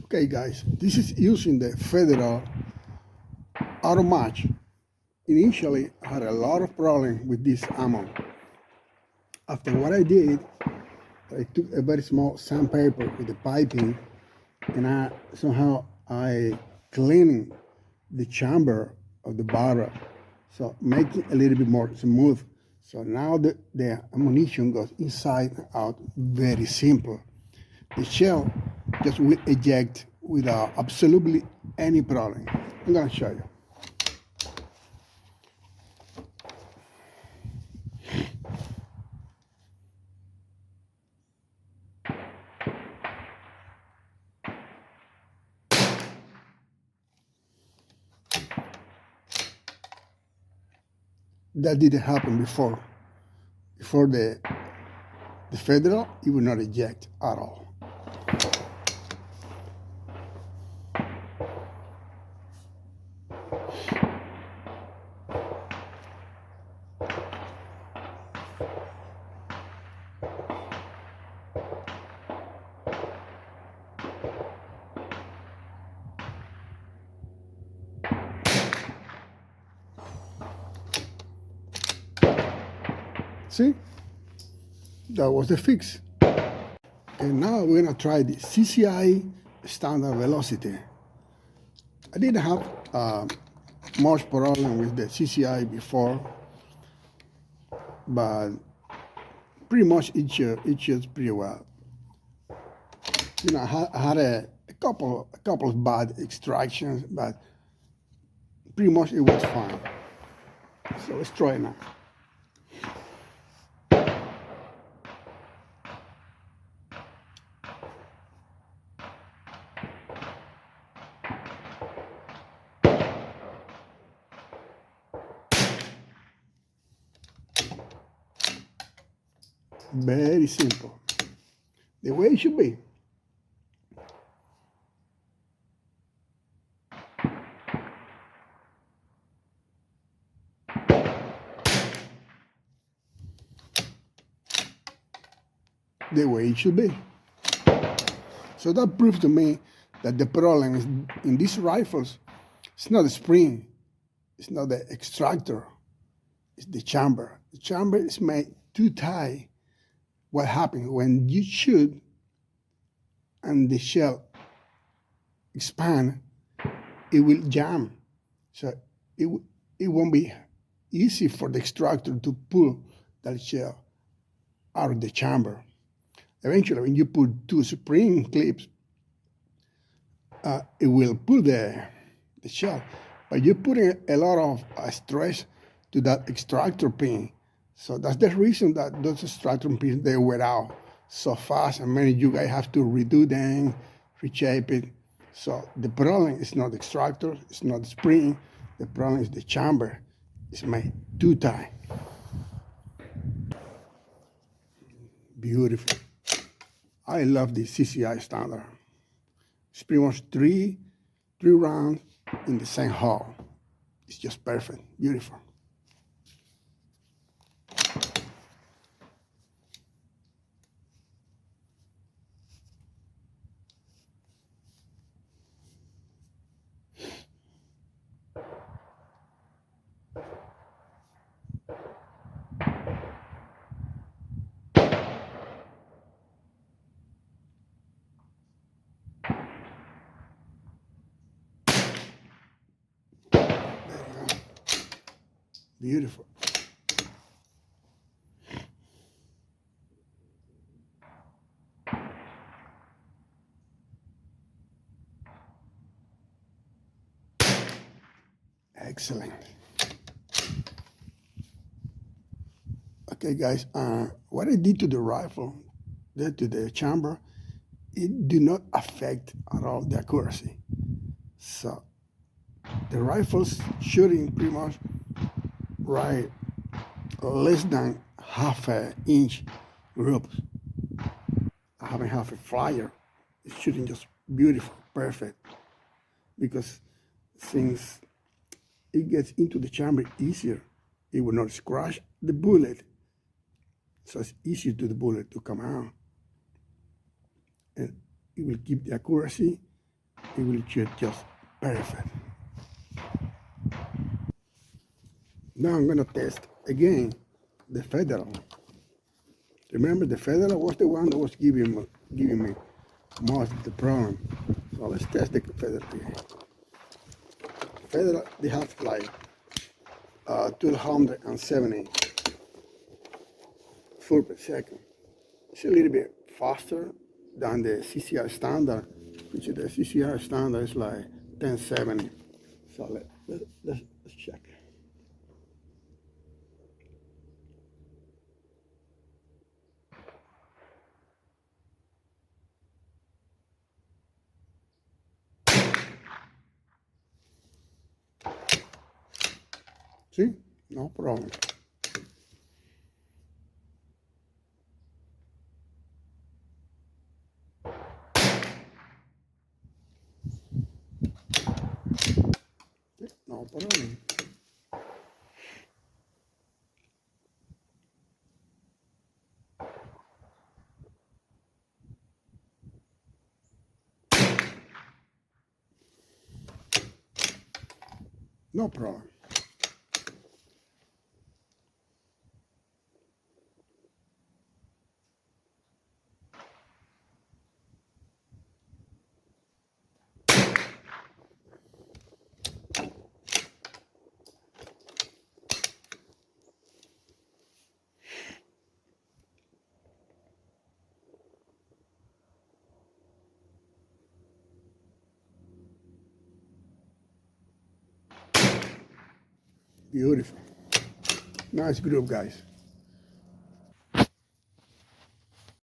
Okay guys, this is using the Federal auto match. Initially I had a lot of problem with this ammo. After what I did, I took a very small sandpaper with the piping and I cleaning the chamber of the barrel, so make it a little bit more smooth. So now the ammunition goes inside and out very simple. The shell just will eject without absolutely any problem. I'm gonna show you. That didn't happen before. Before the Federal, it will not eject at all. See? That was the fix. And now we're gonna try the CCI standard velocity. I didn't have much problem with the CCI before, but pretty much it shoots pretty well. You know, I had a couple of bad extractions, but pretty much it was fine. So let's try it now. Very simple. The way it should be. The way it should be. So that proves to me that the problem is in these rifles, it's not the spring, it's not the extractor, it's the chamber. The chamber is made too tight. What happens when you shoot and the shell expand, it will jam. So it won't be easy for the extractor to pull that shell out of the chamber. Eventually, when you put two spring clips, it will pull the shell. But you're putting a lot of stress to that extractor pin. So that's the reason that those extractor pins, they wear out so fast, and many of you guys have to redo them, reshape it. So the problem is not the extractor, it's not the spring, the problem is the chamber. It's made too tight. Beautiful. I love the CCI standard. It's pretty much three rounds in the same hole. It's just perfect, beautiful. Beautiful. Excellent. Okay, guys, what I did to the rifle, to the chamber, it did not affect at all the accuracy. So the rifle's shooting pretty much right less than half an inch groups. I haven't have a flyer. It's shooting just beautiful, perfect. Because since it gets into the chamber easier, it will not scratch the bullet. So it's easier to the bullet to come out. And it will keep the accuracy it will shoot just perfect. Now I'm gonna test again the federal. Remember, the federal was the one that was giving me most of the problem. So let's test the federal again. Federal, they have like 1270 foot per second. It's a little bit faster than the CCR standard, which the CCR standard is like 1070. So let's check. See? No problem. No problem. No problem. Beautiful. Nice group, guys.